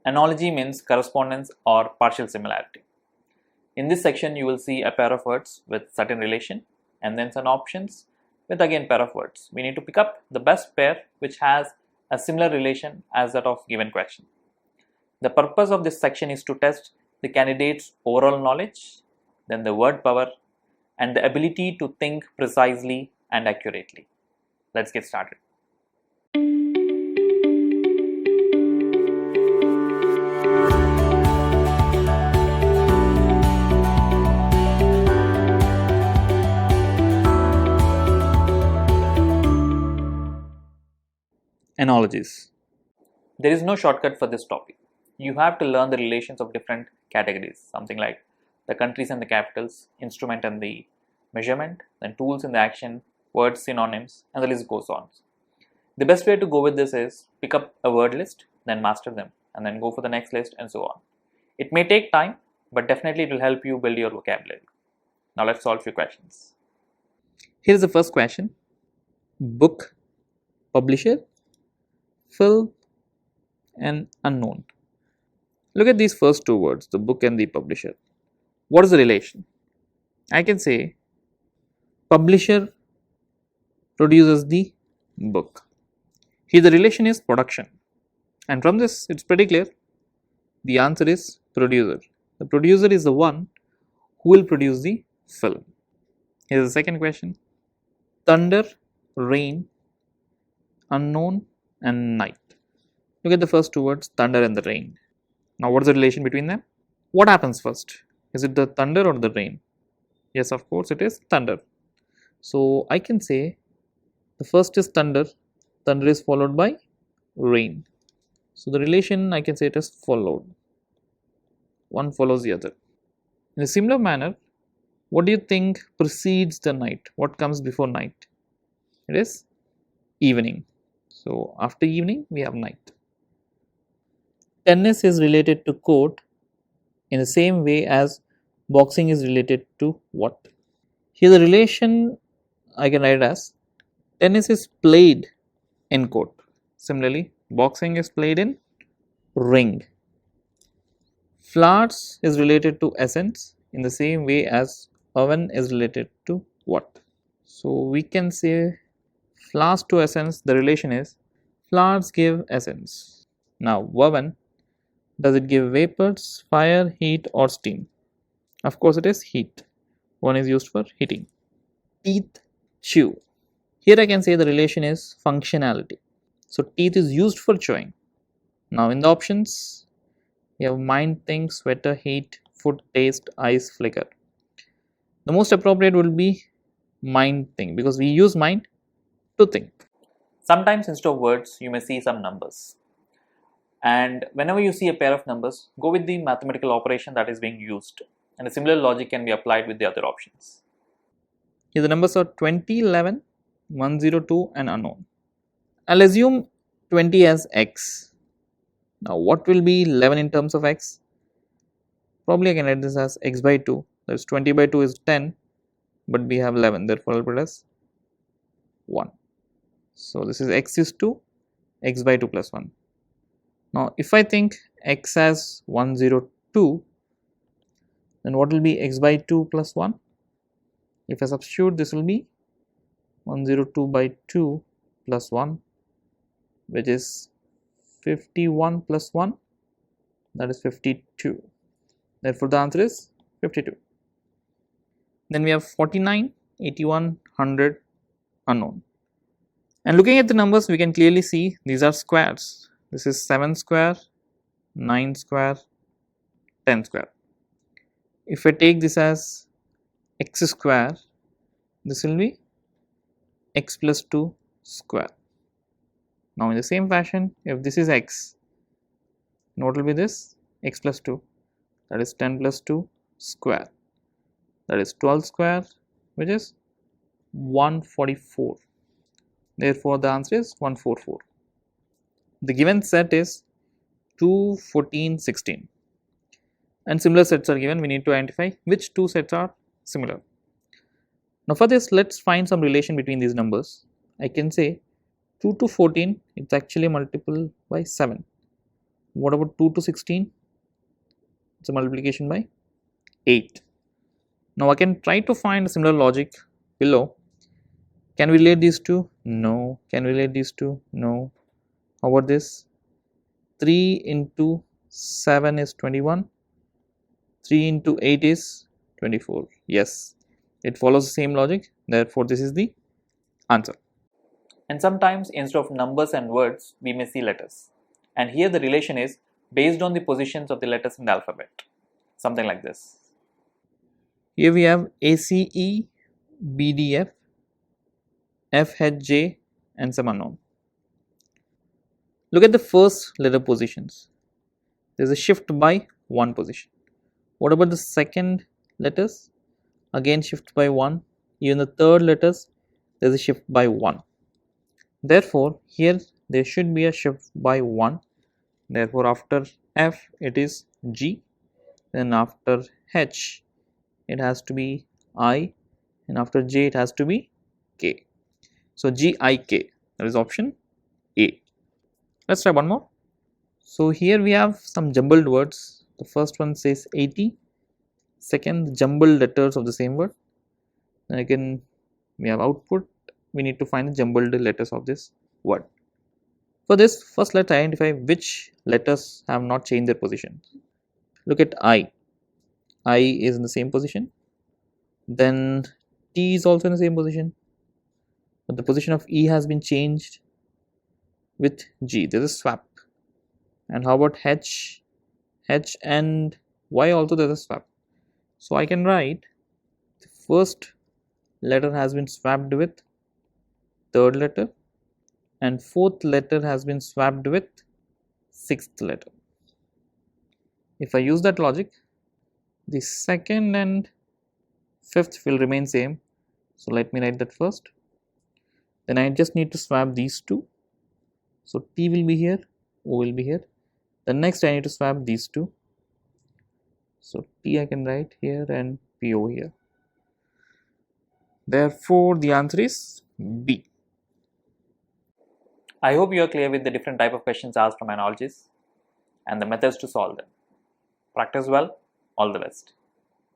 Analogy means correspondence or partial similarity. In this section, you will see a pair of words with certain relation and then some options with again pair of words. We need to pick up the best pair which has a similar relation as that of given question. The purpose of this section is to test the candidate's overall knowledge, then the word power, and the ability to think precisely and accurately. Let's get started. Analogies. There is no shortcut for this topic. You have to learn the relations of different categories, something like the countries and the capitals, instrument and the measurement, then tools in the action, words, synonyms, and the list goes on. The best way to go with this is pick up a word list, then master them, and then go for the next list and so on. It may take time, but definitely it will help you build your vocabulary. Now let's solve a few questions. Here is the first question. Book, publisher, fill, and unknown. Look at these first two words, the book and the publisher. What is the relation? I can say publisher produces the book. Here the relation is production, and from this it's pretty clear. The answer is producer. The producer is the one who will produce the film. Here's the second question. Thunder, rain, unknown, and night. Look at the first two words, thunder and the rain. Now what is the relation between them? What happens first? Is it the thunder or the rain? Yes, of course it is thunder. So I can say the first is thunder, thunder is followed by rain. So the relation I can say it is followed. One follows the other. In a similar manner, what do you think precedes the night? What comes before night? It is evening. So after evening we have night. Tennis is related to court in the same way as boxing is related to what? Here the relation I can write as tennis is played in court. Similarly, boxing is played in ring. Flowers is related to essence in the same way as oven is related to what? So we can say flowers to essence, the relation is flowers give essence. Now oven, does it give vapors, fire, heat or steam? Of course it is heat. One is used for heating. Teeth, chew. Here I can say the relation is functionality. So teeth is used for chewing. Now in the options, we have mind, think, sweater, heat, foot, taste, eyes, flicker. The most appropriate will be mind, think, because we use mind to think. Sometimes instead of words, you may see some numbers. And whenever you see a pair of numbers, go with the mathematical operation that is being used. And a similar logic can be applied with the other options. Here the numbers are 20, 11, 102 and unknown. I'll assume 20 as x. Now what will be 11 in terms of x? Probably I can write this as x by 2. That is 20 by 2 is 10, but we have 11, therefore I'll put it as 1. So this is x is 2, x by 2 plus 1. Now if I think x as 102, then what will be x by 2 plus 1? If I substitute, this will be 102 by 2 plus 1, which is 51 plus 1, that is 52. Therefore the answer is 52. Then we have 49, 81, 100 unknown. And looking at the numbers, we can clearly see these are squares. This is 7 square, 9 square, 10 square. If I take this as x square, this will be x plus 2 square. Now in the same fashion, if this is x, what will be this? X plus 2, that is 10 plus 2 square, that is 12 square, which is 144. Therefore the answer is 144. The given set is 2, 14, 16, and similar sets are given. We need to identify which two sets are similar. Now for this, let's find some relation between these numbers. I can say 2 to 14, it's actually multiple by 7. What about 2 to 16? It's a multiplication by 8. Now I can try to find a similar logic below. Can we relate these two? No. Can we relate these two? No. How about this? 3 into 7 is 21. 3 into 8 is 24. Yes, it follows the same logic. Therefore, this is the answer. And sometimes instead of numbers and words, we may see letters. And here the relation is based on the positions of the letters in the alphabet. Something like this. Here we have ACE, BDF, FHJ, and some unknown. Look at the first letter positions. There is a shift by one position. What about the second letters? Again shift by 1. Even the third letters, there is a shift by 1. Therefore, here there should be a shift by 1. Therefore, after F it is G, then after H it has to be I, and after J it has to be K. So, GIK, that is option A. Let's try one more. So, here we have some jumbled words. The first one says 80, second the jumbled letters of the same word. Then again we have output. We need to find the jumbled letters of this word. For this, first let's identify which letters have not changed their position. Look at I. I is in the same position. Then T is also in the same position. But the position of E has been changed with G. There is a swap. And how about H? H and Y also there is a swap. So I can write the first letter has been swapped with third letter, and fourth letter has been swapped with sixth letter. If I use that logic, the second and fifth will remain same. So let me write that first. Then I just need to swap these two. So T will be here, O will be here. The next I need to swap these two. So T I can write here and PO here. Therefore, the answer is B. I hope you are clear with the different type of questions asked from analogies and the methods to solve them. Practice well. All the best.